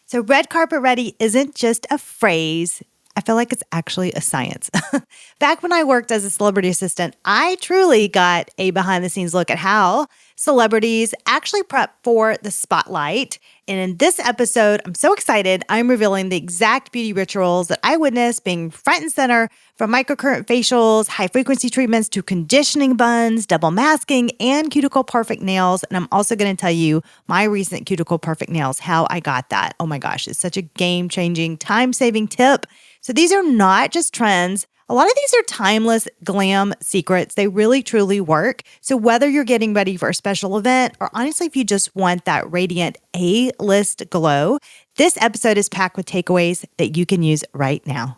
So red carpet ready isn't just a phrase. I feel like it's actually a science. Back when I worked as a celebrity assistant, I truly got a behind the scenes look at how celebrities actually prep for the spotlight. And in this episode, I'm so excited. I'm revealing the exact beauty rituals that I witnessed being front and center, from microcurrent facials, high frequency treatments, to conditioning buns, double masking, and cuticle-perfect nails. And I'm also going to tell you my recent cuticle-perfect nails, how I got that. Oh my gosh, it's such a game-changing, time-saving tip. So these are not just trends. A lot of these are timeless glam secrets. They really, truly work. So whether you're getting ready for a special event, or honestly, if you just want that radiant A-list glow, this episode is packed with takeaways that you can use right now.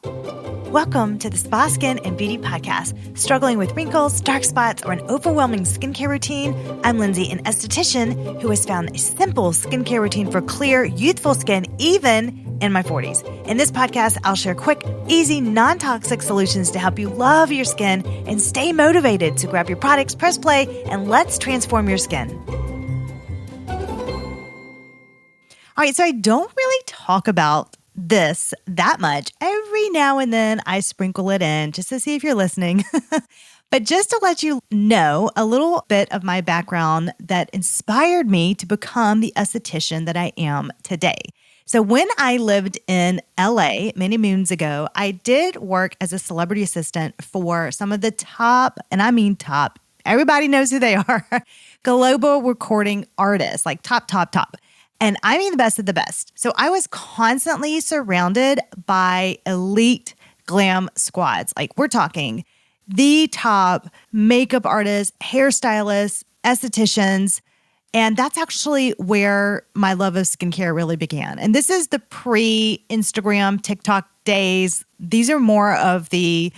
Welcome to the Spa Skin and Beauty Podcast. Struggling with wrinkles, dark spots, or an overwhelming skincare routine? I'm Lindsay, an esthetician who has found a simple skincare routine for clear, youthful skin, even in my 40s. In this podcast, I'll share quick, easy, non-toxic solutions to help you love your skin and stay motivated. So grab your products, press play, and let's transform your skin. All right, so I don't really talk about this that much. Every now and then I sprinkle it in just to see if you're listening. But just to let you know a little bit of my background that inspired me to become the esthetician that I am today. So when I lived in LA many moons ago, I did work as a celebrity assistant for some of the top, and I mean top, everybody knows who they are, global recording artists, like top. And I mean the best of the best. So I was constantly surrounded by elite glam squads. Like we're talking the top makeup artists, hairstylists, estheticians. And that's actually where my love of skincare really began. And this is the pre-Instagram, TikTok days. These are more of the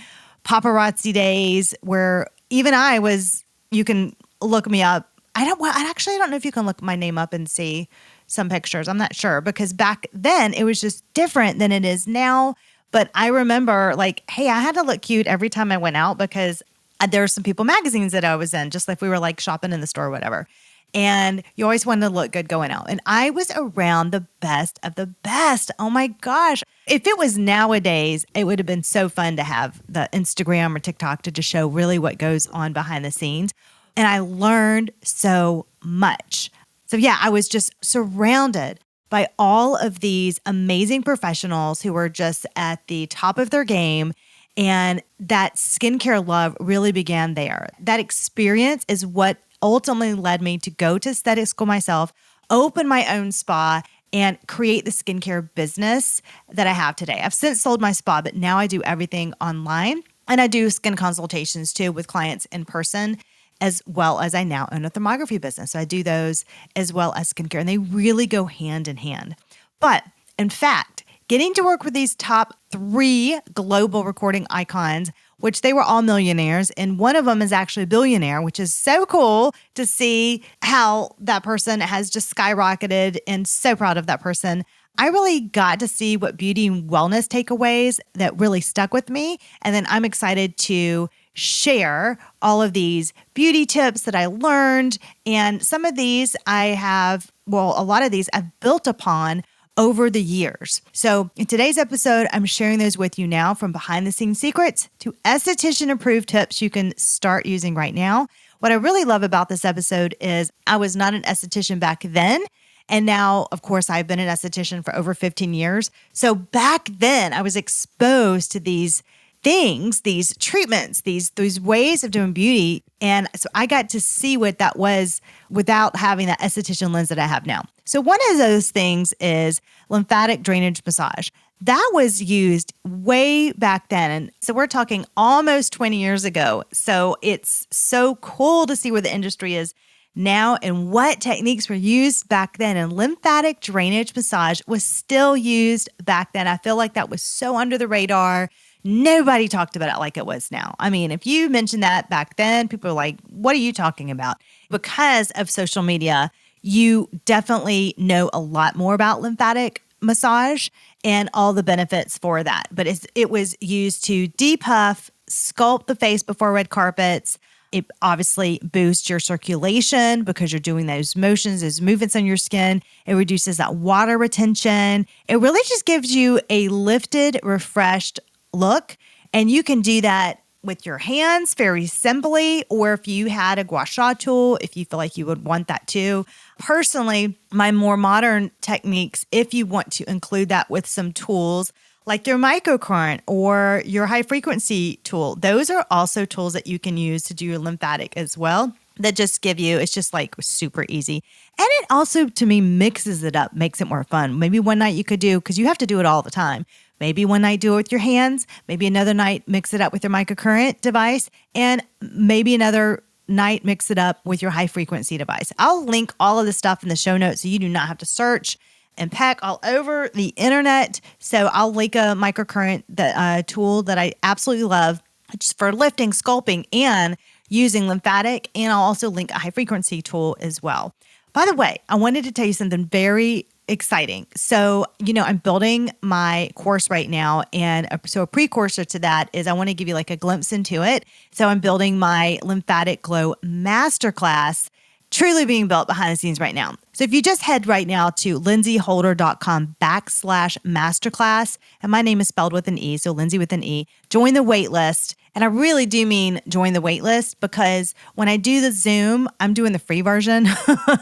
paparazzi days where even I was, you can look me up. I don't know if you can look my name up and see some pictures. I'm not sure, because back then it was just different than it is now. But I remember like, hey, I had to look cute every time I went out because there were some People magazines that I was in, just like we were like shopping in the store or whatever. And you always wanted to look good going out. And I was around the best of the best. Oh my gosh. If it was nowadays, it would have been so fun to have the Instagram or TikTok to just show really what goes on behind the scenes. And I learned so much. So yeah, I was just surrounded by all of these amazing professionals who were just at the top of their game. And that skincare love really began there. That experience is what ultimately led me to go to aesthetic school myself, open my own spa, and create the skincare business that I have today. I've since sold my spa, but now I do everything online. And I do skin consultations too with clients in person, as well as I now own a thermography business. So I do those as well as skincare, and they really go hand in hand. But in fact, getting to work with these top 3 global recording icons, which they were all millionaires, and one of them is actually a billionaire, which is so cool to see how that person has just skyrocketed, and so proud of that person. I really got to see what beauty and wellness takeaways that really stuck with me. And then I'm excited to share all of these beauty tips that I learned. And some of these a lot of these I've built upon over the years. So in today's episode, I'm sharing those with you now, from behind the scenes secrets to esthetician approved tips you can start using right now. What I really love about this episode is I was not an esthetician back then. And now, of course, I've been an esthetician for over 15 years. So back then I was exposed to these things, these treatments, these ways of doing beauty. And so I got to see what that was without having that esthetician lens that I have now. So one of those things is lymphatic drainage massage. That was used way back then. And so we're talking almost 20 years ago. So it's so cool to see where the industry is now and what techniques were used back then. And lymphatic drainage massage was still used back then. I feel like that was so under the radar. Nobody talked about it like it was now. I mean, if you mentioned that back then, people are like, what are you talking about? Because of social media, you definitely know a lot more about lymphatic massage and all the benefits for that. But it was used to depuff, sculpt the face before red carpets, It obviously boosts your circulation because you're doing those motions, those movements on your skin. It reduces that water retention. It really just gives you a lifted, refreshed look. And you can do that with your hands very simply, or if you had a gua sha tool, if you feel like you would want that too. Personally, my more modern techniques, if you want to include that with some tools like your microcurrent or your high frequency tool, those are also tools that you can use to do your lymphatic as well. That just give you, it's just like super easy. And it also, to me, mixes it up, makes it more fun. Maybe one night you could do, because you have to do it all the time. Maybe one night do it with your hands. Maybe another night mix it up with your microcurrent device. And maybe another night mix it up with your high frequency device. I'll link all of this stuff in the show notes so you do not have to search and peck all over the internet. So I'll link a microcurrent tool that I absolutely love just for lifting, sculpting, and using lymphatic. And I'll also link a high frequency tool as well. By the way, I wanted to tell you something very exciting. So, I'm building my course right now. And so a precursor to that is I want to give you like a glimpse into it. So I'm building my lymphatic glow masterclass, truly being built behind the scenes right now. So if you just head right now to lindsayholder.com/masterclass, and my name is spelled with an E, so Lindsay with an E, join the wait list. And I really do mean join the wait list, because when I do the Zoom, I'm doing the free version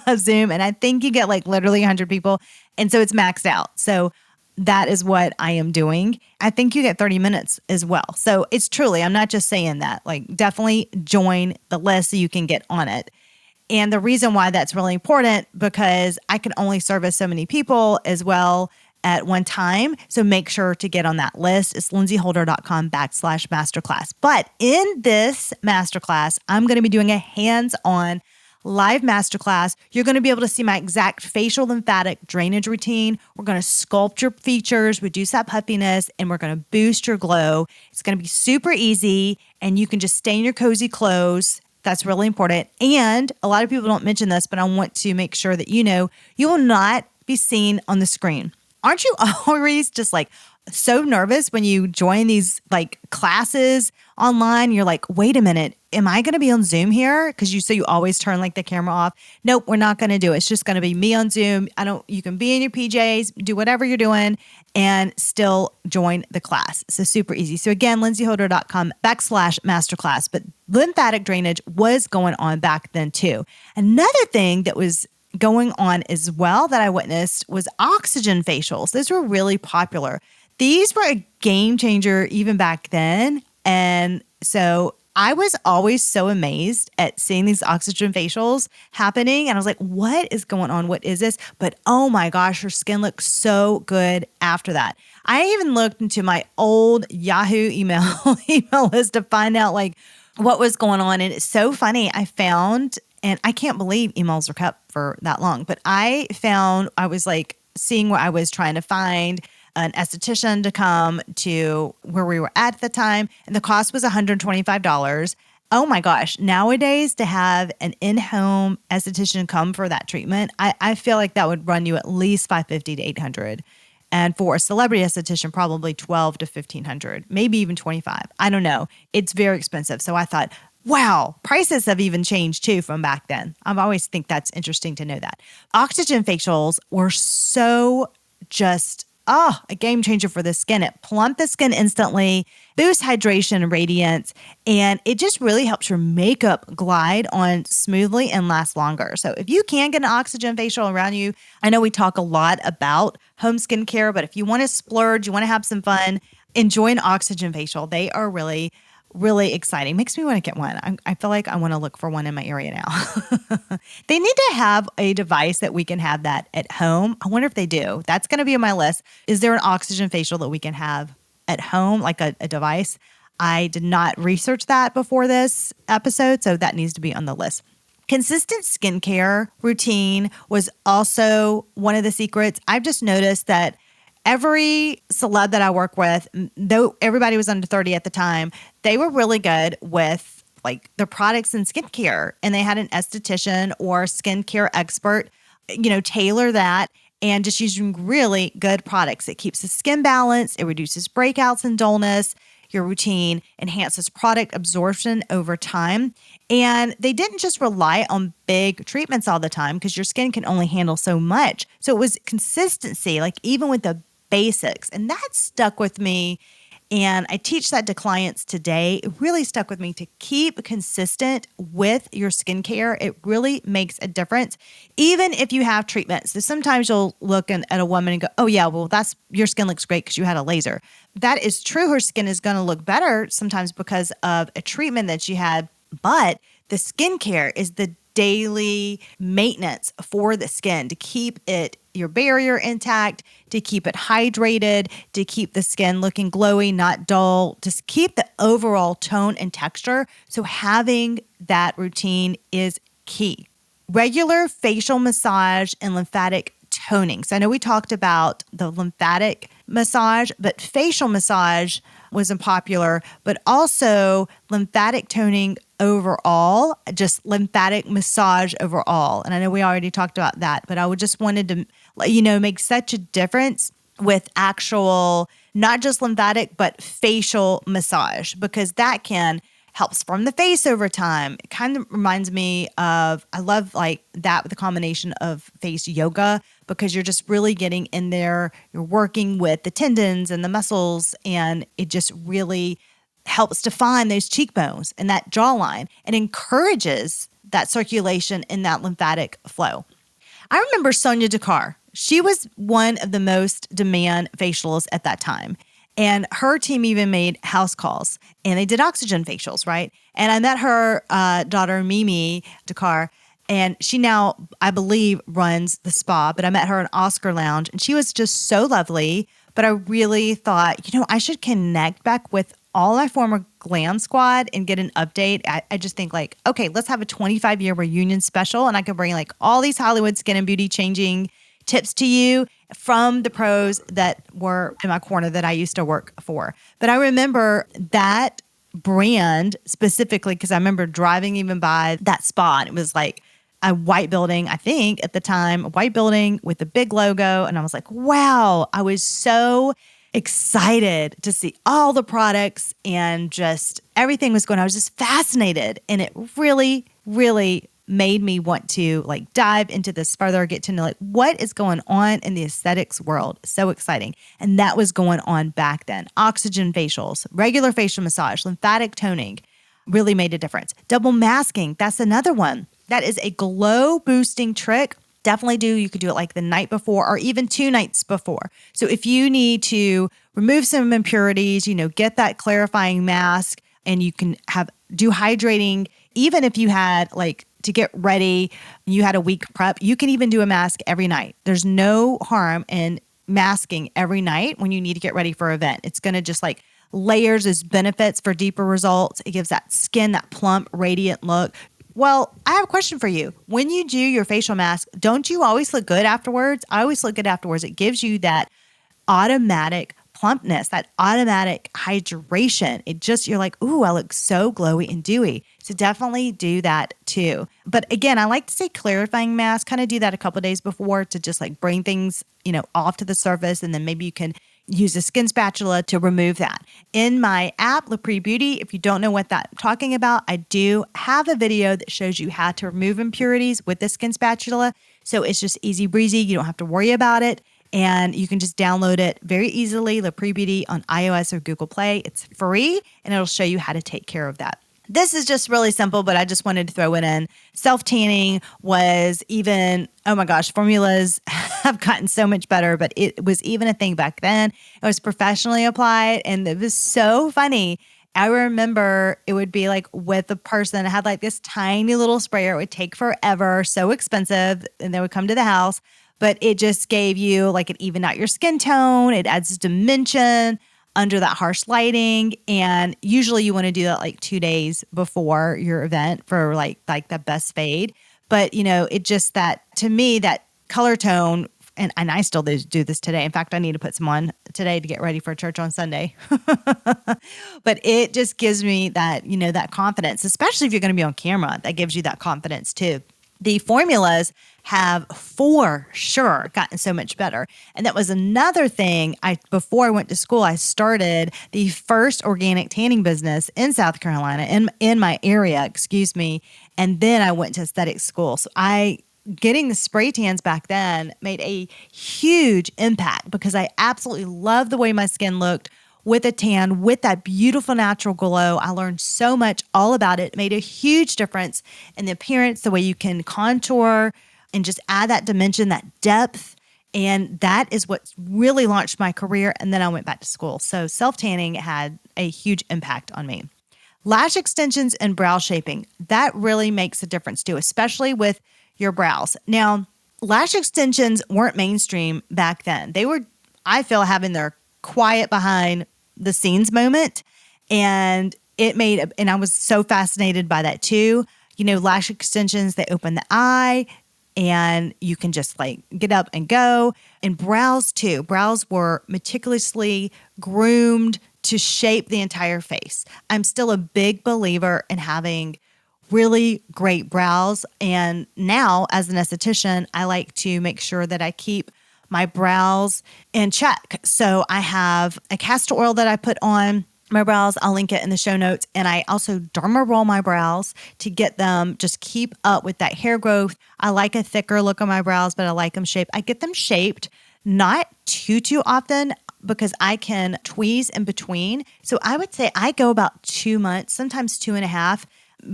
of Zoom, and I think you get like literally 100 people. And so it's maxed out. So that is what I am doing. I think you get 30 minutes as well. So it's truly, I'm not just saying that, like definitely join the list so you can get on it. And the reason why that's really important, because I can only service so many people as well at one time. So make sure to get on that list. It's lindsayholder.com/masterclass. But in this masterclass, I'm going to be doing a hands-on live masterclass. You're going to be able to see my exact facial lymphatic drainage routine. We're going to sculpt your features, reduce that puffiness, and we're going to boost your glow. It's going to be super easy, and you can just stay in your cozy clothes. That's really important. And a lot of people don't mention this, but I want to make sure that you know you will not be seen on the screen. Aren't you always just like so nervous when you join these like classes online? You're like, wait a minute, am I going to be on Zoom here? Because you always turn like the camera off. Nope, we're not going to do it. It's just going to be me on Zoom. You can be in your PJs, do whatever you're doing, and still join the class. So super easy. So again, lindsayholder.com/masterclass. But lymphatic drainage was going on back then too. Another thing that was going on as well that I witnessed was oxygen facials. Those were really popular. These were a game changer even back then. And so I was always so amazed at seeing these oxygen facials happening. And I was like, what is going on? What is this? But oh my gosh, her skin looks so good after that. I even looked into my old Yahoo email list to find out like what was going on. And it's so funny. I found, and I can't believe emails are kept for that long, but I was like seeing what I was trying to find an esthetician to come to where we were at the time, and the cost was $125. Oh my gosh. Nowadays, to have an in-home esthetician come for that treatment, I feel like that would run you at least $550 to $800. And for a celebrity esthetician, probably $1,200 to $1,500, maybe even $25. I don't know. It's very expensive. So I thought, wow, prices have even changed too from back then. I always think that's interesting to know that. Oxygen facials were so just a game changer for the skin. It plumped the skin instantly, boosts hydration and radiance, and it just really helps your makeup glide on smoothly and last longer. So if you can get an oxygen facial around you, I know we talk a lot about home skincare, but if you want to splurge, you want to have some fun, enjoy an oxygen facial. They are really exciting. Makes me want to get one. I feel like I want to look for one in my area now. They need to have a device that we can have that at home. I wonder if they do. That's going to be on my list. Is there an oxygen facial that we can have at home, like a device? I did not research that before this episode, so that needs to be on the list. Consistent skincare routine was also one of the secrets. I've just noticed that every celeb that I work with, though everybody was under 30 at the time, they were really good with like their products and skincare. And they had an esthetician or skincare expert, tailor that and just using really good products. It keeps the skin balanced. It reduces breakouts and dullness. your routine enhances product absorption over time. And they didn't just rely on big treatments all the time because your skin can only handle so much. So it was consistency, like even with the basics. And that stuck with me. And I teach that to clients today. It really stuck with me to keep consistent with your skincare. It really makes a difference, even if you have treatments. So sometimes you'll look at a woman and go, oh yeah, well, your skin looks great because you had a laser. That is true. Her skin is going to look better sometimes because of a treatment that she had. But the skincare is the daily maintenance for the skin to keep your barrier intact, to keep it hydrated, to keep the skin looking glowy, not dull, to keep the overall tone and texture. So having that routine is key. Regular facial massage and lymphatic toning. So I know we talked about the lymphatic massage, but facial massage wasn't popular, but also lymphatic toning overall, just lymphatic massage overall. And I know we already talked about that, but I just wanted to let you know, make such a difference with actual, not just lymphatic, but facial massage, because that helps from the face over time. It kind of reminds me of, I love like that with the combination of face yoga, because you're just really getting in there, you're working with the tendons and the muscles, and it just really helps define those cheekbones and that jawline and encourages that circulation in that lymphatic flow. I remember Sonia Dakar. She was one of the most demand facialists at that time. And her team even made house calls and they did oxygen facials, right? And I met her daughter, Mimi Dakar, and she now, I believe, runs the spa, but I met her in Oscar Lounge and she was just so lovely. But I really thought, I should connect back with all my former Glam squad and get an update. I just think like, okay, let's have a 25-year reunion special and I can bring like all these Hollywood skin and beauty changing tips to you from the pros that were in my corner that I used to work for. But I remember that brand specifically because I remember driving even by that spa. And it was like a white building, I think at the time, a white building with a big logo. And I was like, wow, I was so excited to see all the products and just everything was going on. I was just fascinated. And it really, really made me want to like dive into this further, get to know like what is going on in the aesthetics world. So exciting. And that was going on back then. Oxygen facials, regular facial massage, lymphatic toning really made a difference. Double masking, that's another one. That is a glow boosting trick. Definitely you could do it like the night before or even 2 nights before. So if you need to remove some impurities, get that clarifying mask and you can do hydrating, even if you had like to get ready, you had a week prep, you can even do a mask every night. There's no harm in masking every night when you need to get ready for an event. It's going to just like layers as benefits for deeper results. It gives that skin, that plump, radiant look. Well, I have a question for you. When you do your facial mask, don't you always look good afterwards? I always look good afterwards. It gives you that automatic plumpness, that automatic hydration. You're like, ooh, I look so glowy and dewy. So definitely do that too. But again, I like to say clarifying mask, kind of do that a couple of days before to just like bring things, off to the surface. And then maybe you can use a skin spatula to remove that. In my app, Lapree Beauty, if you don't know what I'm talking about, I do have a video that shows you how to remove impurities with the skin spatula. So it's just easy breezy. You don't have to worry about it. And you can just download it very easily, Lapree Beauty on iOS or Google Play. It's free and it'll show you how to take care of that. This is just really simple, but I just wanted to throw it in. Self-tanning was even, oh my gosh, formulas have gotten so much better, but it was even a thing back then. It was professionally applied and it was so funny. I remember it would be like with a person that had like this tiny little sprayer. It would take forever, so expensive, and they would come to the house. But it just gave you like it evened out your skin tone. It adds dimension under that harsh lighting. And usually you want to do that like 2 days before your event for like the best fade. But it just that to me, that color tone, and I still do this today. In fact, I need to put some on today to get ready for church on Sunday. But it just gives me that, that confidence, especially if you're going to be on camera. That gives you that confidence too. The formulas have for sure gotten so much better. And that was another thing. Before I went to school, I started the first organic tanning business in South Carolina, in my area, excuse me. And then I went to aesthetic school. So getting the spray tans back then made a huge impact because I absolutely loved the way my skin looked with a tan, with that beautiful natural glow. I learned so much all about it. It made a huge difference in the appearance, the way you can contour and just add that dimension, that depth. And that is what really launched my career. And then I went back to school. So self-tanning had a huge impact on me. Lash extensions and brow shaping, that really makes a difference too, especially with your brows. Now, lash extensions weren't mainstream back then. They were, I feel, having their quiet behind the scenes moment. And and I was so fascinated by that too. Lash extensions, they open the eye and you can just like get up and go. And brows too. Brows were meticulously groomed to shape the entire face. I'm still a big believer in having really great brows. And now as an esthetician, I like to make sure that I keep my brows in check. So I have a castor oil that I put on my brows. I'll link it in the show notes. And I also derma roll my brows to get them, just keep up with that hair growth. I like a thicker look on my brows, but I like them shaped. I get them shaped not too often because I can tweeze in between. So I would say I go about 2 months, sometimes 2.5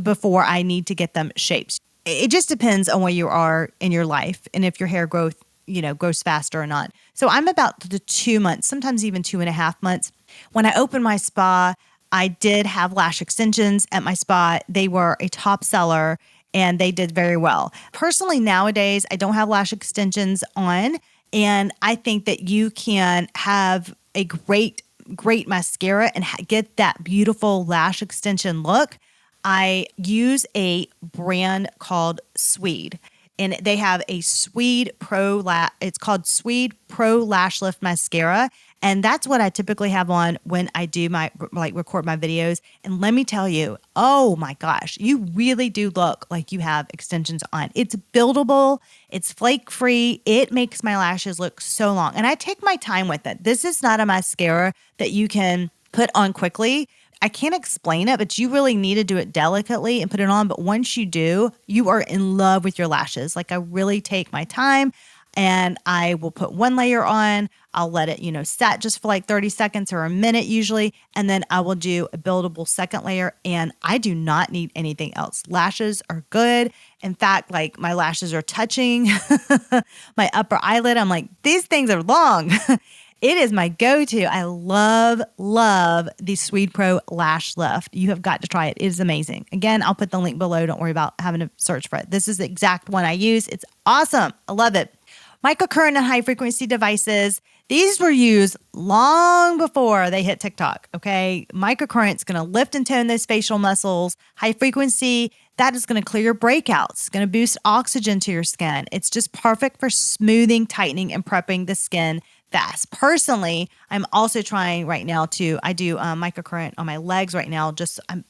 before I need to get them shaped. It just depends on where you are in your life and if your hair growth grows faster or not. So I'm about the 2 months, sometimes even 2.5 months. When I opened my spa, I did have lash extensions at my spa. They were a top seller and they did very well. Personally, nowadays, I don't have lash extensions on. And I think that you can have a great mascara and get that beautiful lash extension look. I use a brand called Swede. And they have a Swede it's called Swede Pro Lash Lift Mascara. And that's what I typically have on when I do record my videos. And let me tell you, oh my gosh, you really do look like you have extensions on. It's buildable. It's flake free. It makes my lashes look so long. And I take my time with it. This is not a mascara that you can put on quickly. I can't explain it, but you really need to do it delicately and put it on. But once you do, you are in love with your lashes. Like I really take my time and I will put one layer on. I'll let it, set just for like 30 seconds or a minute usually. And then I will do a buildable second layer and I do not need anything else. Lashes are good. In fact, like my lashes are touching my upper eyelid. I'm like, these things are long. It is my go-to. I love the Swede Pro Lash Lift. You have got to try it. It is amazing. Again, I'll put the link below. Don't worry about having to search for it. This is the exact one I use. It's awesome. I love it. Microcurrent and high-frequency devices. These were used long before they hit TikTok, okay? Microcurrent's going to lift and tone those facial muscles. High frequency, that is going to clear your breakouts. It's going to boost oxygen to your skin. It's just perfect for smoothing, tightening, and prepping the skin fast. Personally, I'm also trying right now I do microcurrent on my legs right now. I'm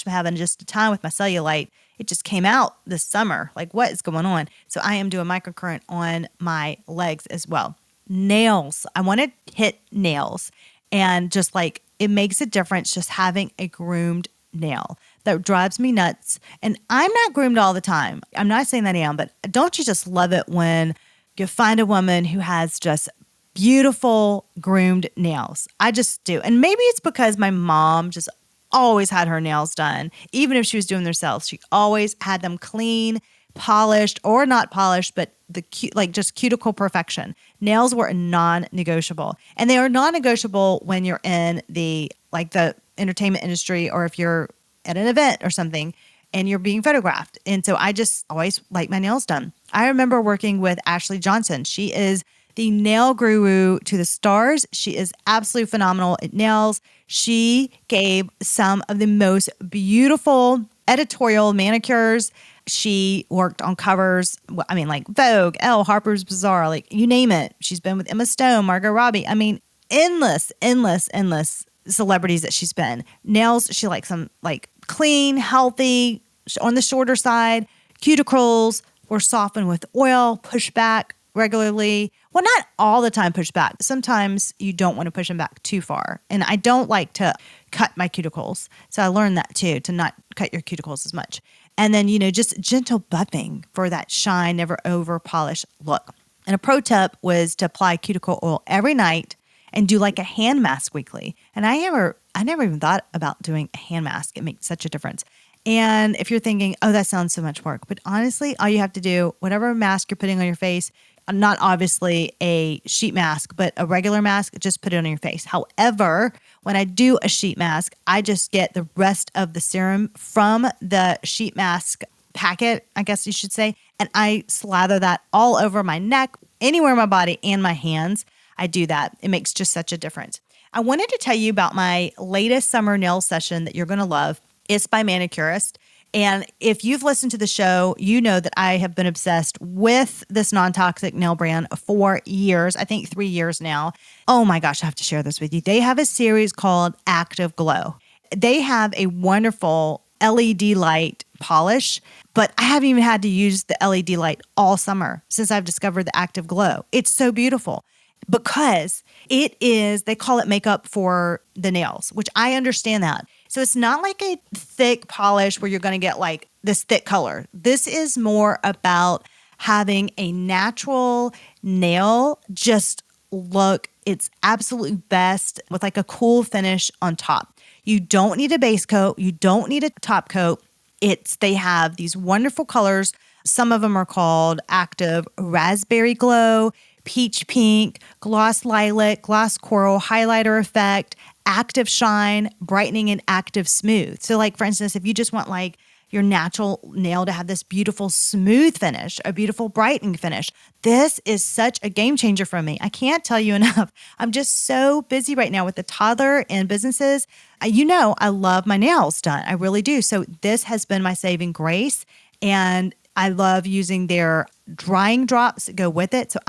having just a time with my cellulite. It just came out this summer. Like, what is going on? So I am doing microcurrent on my legs as well. Nails. I want to hit nails. And just like, it makes a difference just having a groomed nail. That drives me nuts. And I'm not groomed all the time. I'm not saying that I am, but don't you just love it when you find a woman who has just beautiful groomed nails? I just do. And maybe it's because my mom just always had her nails done. Even if she was doing them herself, she always had them clean, polished, or not polished, but just cuticle perfection. Nails were non-negotiable. And they are non-negotiable when you're in the entertainment industry or if you're at an event or something and you're being photographed. And so I just always like my nails done. I remember working with Ashley Johnson. She is the nail guru to the stars. She is absolutely phenomenal at nails. She gave some of the most beautiful editorial manicures. She worked on covers, like Vogue, Elle, Harper's Bazaar, like you name it. She's been with Emma Stone, Margot Robbie. Endless celebrities that she's been. Nails, she likes them like clean, healthy, on the shorter side, cuticles, or soften with oil, push back regularly. Well, not all the time push back. Sometimes you don't want to push them back too far. And I don't like to cut my cuticles. So I learned that too, to not cut your cuticles as much. And then, just gentle buffing for that shine, never over polished look. And a pro tip was to apply cuticle oil every night and do like a hand mask weekly. And I never even thought about doing a hand mask. It makes such a difference. And if you're thinking, oh, that sounds so much work, but honestly, all you have to do, whatever mask you're putting on your face, not obviously a sheet mask, but a regular mask, just put it on your face. However, when I do a sheet mask, I just get the rest of the serum from the sheet mask packet, I guess you should say, and I slather that all over my neck, anywhere in my body, and my hands. I do that. It makes just such a difference. I wanted to tell you about my latest summer nail session that you're going to love. It's by MANUCURIST. And if you've listened to the show, you know that I have been obsessed with this non-toxic nail brand for years. I think 3 years now. Oh my gosh, I have to share this with you. They have a series called Active Glow. They have a wonderful LED light polish, but I haven't even had to use the LED light all summer since I've discovered the Active Glow. It's so beautiful because they call it makeup for the nails, which I understand that. So it's not like a thick polish where you're going to get like this thick color. This is more about having a natural nail just look its absolute best with like a cool finish on top. You don't need a base coat. You don't need a top coat. They have these wonderful colors. Some of them are called Active Raspberry Glow, Peach Pink, Gloss Lilac, Gloss Coral, Highlighter Effect, Active Shine, Brightening, and Active Smooth. So like, for instance, if you just want like your natural nail to have this beautiful smooth finish, a beautiful brightening finish, this is such a game changer for me. I can't tell you enough. I'm just so busy right now with the toddler and businesses. I love my nails done. I really do. So this has been my saving grace. And I love using their drying drops that go with it. So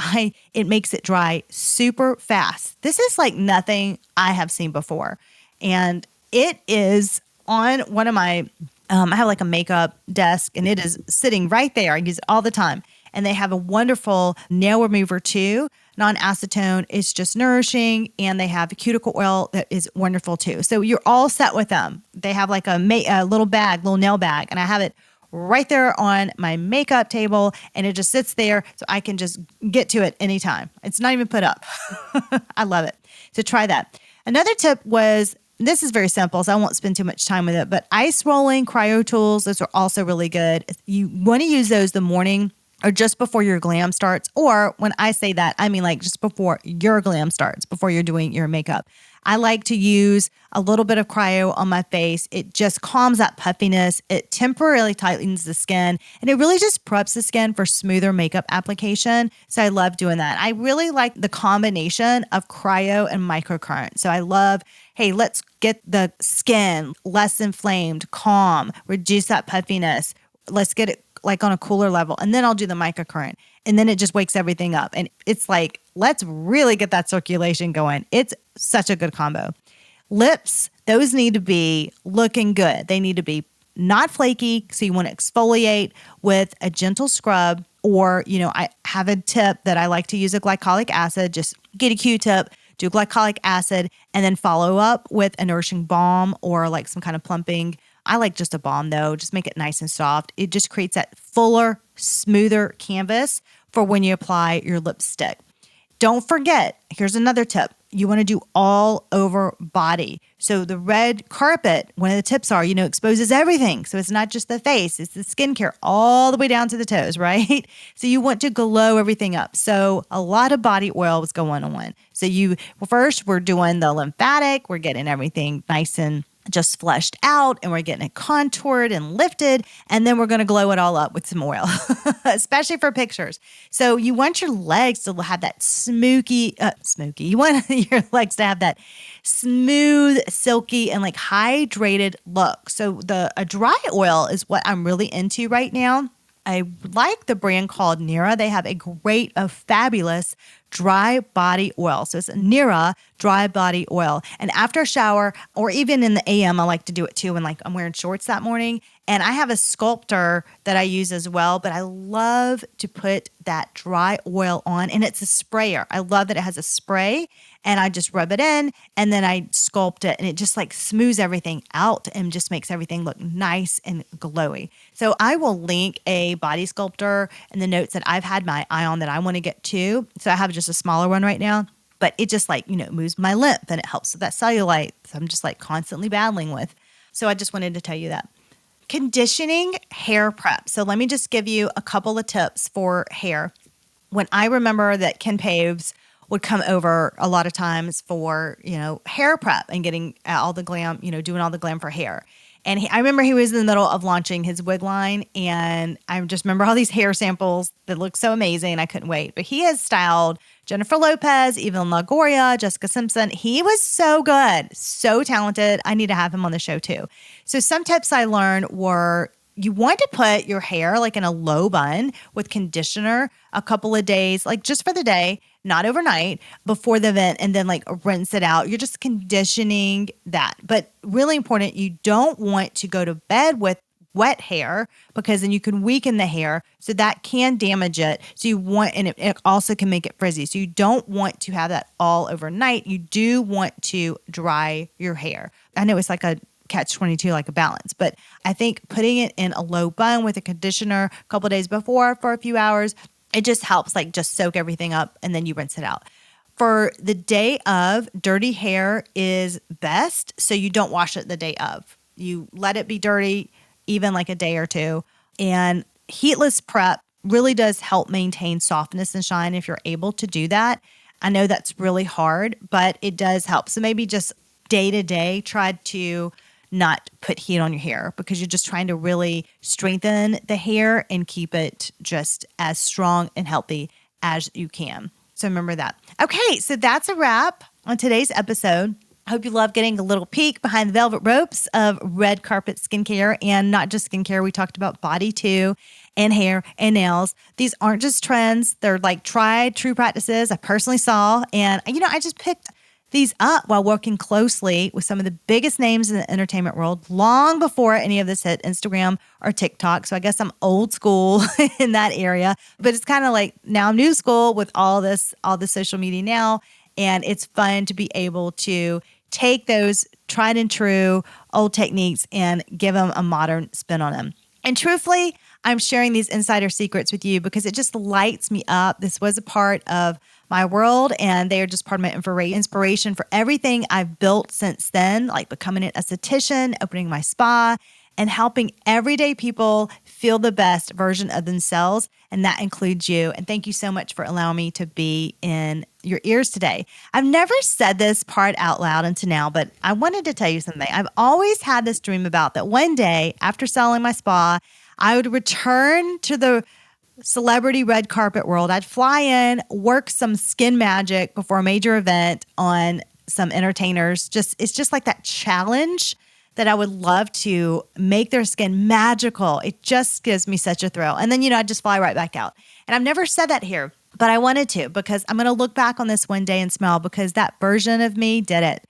it makes it dry super fast. This is like nothing I have seen before. And it is on one of my, I have like a makeup desk and it is sitting right there. I use it all the time. And they have a wonderful nail remover too. Non-acetone is just nourishing. And they have a cuticle oil that is wonderful too. So you're all set with them. They have like a little nail bag. And I have it right there on my makeup table and it just sits there so I can just get to it anytime. It's not even put up. I love it. So try that. Another tip was, this is very simple, so I won't spend too much time with it, but ice rolling cryo tools, those are also really good. You want to use those the morning or just before your glam starts. Or when I say that, I mean like just before your glam starts, before you're doing your makeup. I like to use a little bit of cryo on my face. It just calms that puffiness. It temporarily tightens the skin, and it really just preps the skin for smoother makeup application. So I love doing that. I really like the combination of cryo and microcurrent. So I love, hey, let's get the skin less inflamed, calm, reduce that puffiness. Let's get it like on a cooler level. And then I'll do the microcurrent. And then it just wakes everything up. And it's like, let's really get that circulation going. It's such a good combo. Lips, those need to be looking good. They need to be not flaky. So you want to exfoliate with a gentle scrub. Or, I have a tip that I like to use a glycolic acid. Just get a Q-tip, do glycolic acid, and then follow up with a nourishing balm or like some kind of plumping. I like just a balm though, just make it nice and soft. It just creates that fuller, smoother canvas for when you apply your lipstick. Don't forget, here's another tip. You want to do all over body. So the red carpet, one of the tips are, exposes everything. So it's not just the face, it's the skincare all the way down to the toes, right? So you want to glow everything up. So a lot of body oil was going on. So first we're doing the lymphatic, we're getting everything nice and just fleshed out, and we're getting it contoured and lifted, and then we're going to glow it all up with some oil, especially for pictures. So you want your legs to have that smoky. You want your legs to have that smooth, silky, and like hydrated look. So a dry oil is what I'm really into right now. I like the brand called Nira. They have a fabulous dry body oil. So it's Nira dry body oil. And after a shower, or even in the AM, I like to do it too when like I'm wearing shorts that morning. And I have a sculptor that I use as well, but I love to put that dry oil on, and it's a sprayer. I love that it has a spray, and I just rub it in and then I sculpt it, and it just like smooths everything out and just makes everything look nice and glowy. So I will link a body sculptor in the notes that I've had my eye on that I want to get to. So I have just a smaller one right now, but it just like, moves my lymph and it helps with that cellulite. So I'm just like constantly battling with. So I just wanted to tell you that. Conditioning hair prep. So let me just give you a couple of tips for hair. When I remember that Ken Paves would come over a lot of times for, hair prep and getting all the glam, doing all the glam for hair. And I remember he was in the middle of launching his wig line, and I just remember all these hair samples that looked so amazing. I couldn't wait. But he has styled Jennifer Lopez, Evelyn Longoria, Jessica Simpson. He was so good, so talented. I need to have him on the show too. So some tips I learned were you want to put your hair like in a low bun with conditioner a couple of days, like just for the day, not overnight, before the event, and then like rinse it out. You're just conditioning that. But really important, you don't want to go to bed with wet hair because then you can weaken the hair. So that can damage it. So you want, and it also can make it frizzy. So you don't want to have that all overnight. You do want to dry your hair. I know it's like a catch-22, like a balance, but I think putting it in a low bun with a conditioner a couple of days before for a few hours, it just helps like just soak everything up, and then you rinse it out. For the day of, dirty hair is best, so you don't wash it the day of. You let it be dirty even like a day or two. And heatless prep really does help maintain softness and shine if you're able to do that. I know that's really hard, but it does help. So maybe just day to day, try to not put heat on your hair because you're just trying to really strengthen the hair and keep it just as strong and healthy as you can. So remember that. Okay, so that's a wrap on today's episode. I hope you love getting a little peek behind the velvet ropes of red carpet skincare, and not just skincare. We talked about body too, and hair and nails. These aren't just trends. They're like tried, true practices I personally saw. And, I just picked these up while working closely with some of the biggest names in the entertainment world long before any of this hit Instagram or TikTok. So I guess I'm old school in that area, but it's kind of like now I'm new school with all this social media now. And it's fun to be able to take those tried and true old techniques and give them a modern spin on them. And truthfully, I'm sharing these insider secrets with you because it just lights me up. This was a part of my world, and they are just part of my inspiration for everything I've built since then, like becoming an esthetician, opening my spa, and helping everyday people feel the best version of themselves. And that includes you. And thank you so much for allowing me to be in your ears today. I've never said this part out loud until now, but I wanted to tell you something. I've always had this dream about that one day after selling my spa, I would return to the celebrity red carpet world. I'd fly in, work some skin magic before a major event on some entertainers. It's just like that challenge that I would love to make their skin magical. It just gives me such a thrill. And then, I'd just fly right back out. And I've never said that here, but I wanted to because I'm going to look back on this one day and smile because that version of me did it.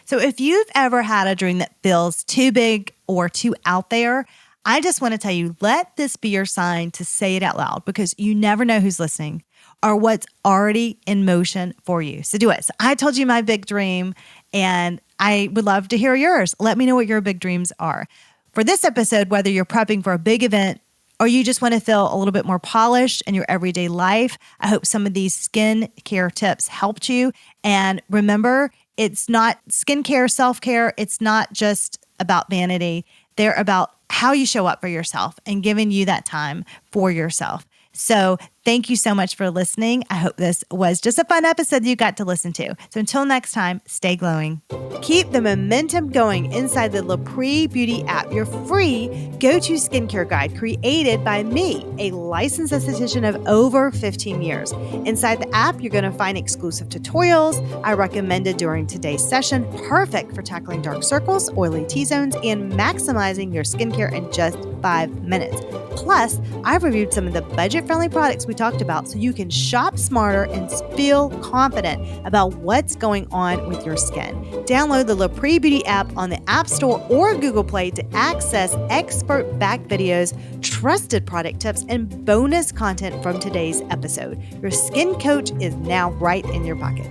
So if you've ever had a dream that feels too big or too out there, I just want to tell you, let this be your sign to say it out loud because you never know who's listening or what's already in motion for you. So do it. So I told you my big dream, and I would love to hear yours. Let me know what your big dreams are. For this episode, whether you're prepping for a big event or you just want to feel a little bit more polished in your everyday life, I hope some of these skincare tips helped you. And remember, it's not skincare, self-care. It's not just about vanity. They're about how you show up for yourself and giving you that time for yourself. So thank you so much for listening. I hope this was just a fun episode you got to listen to. So until next time, stay glowing. Keep the momentum going inside the Lapree Beauty app, your free go-to skincare guide created by me, a licensed esthetician of over 15 years. Inside the app, you're going to find exclusive tutorials I recommended during today's session, perfect for tackling dark circles, oily T-zones, and maximizing your skincare in just 5 minutes. Plus, I've reviewed some of the budget-friendly products we talked about so you can shop smarter and feel confident about what's going on with your skin. Download the Lapree Beauty app on the App Store or Google Play to access expert-backed videos, trusted product tips, and bonus content from today's episode. Your skin coach is now right in your pocket.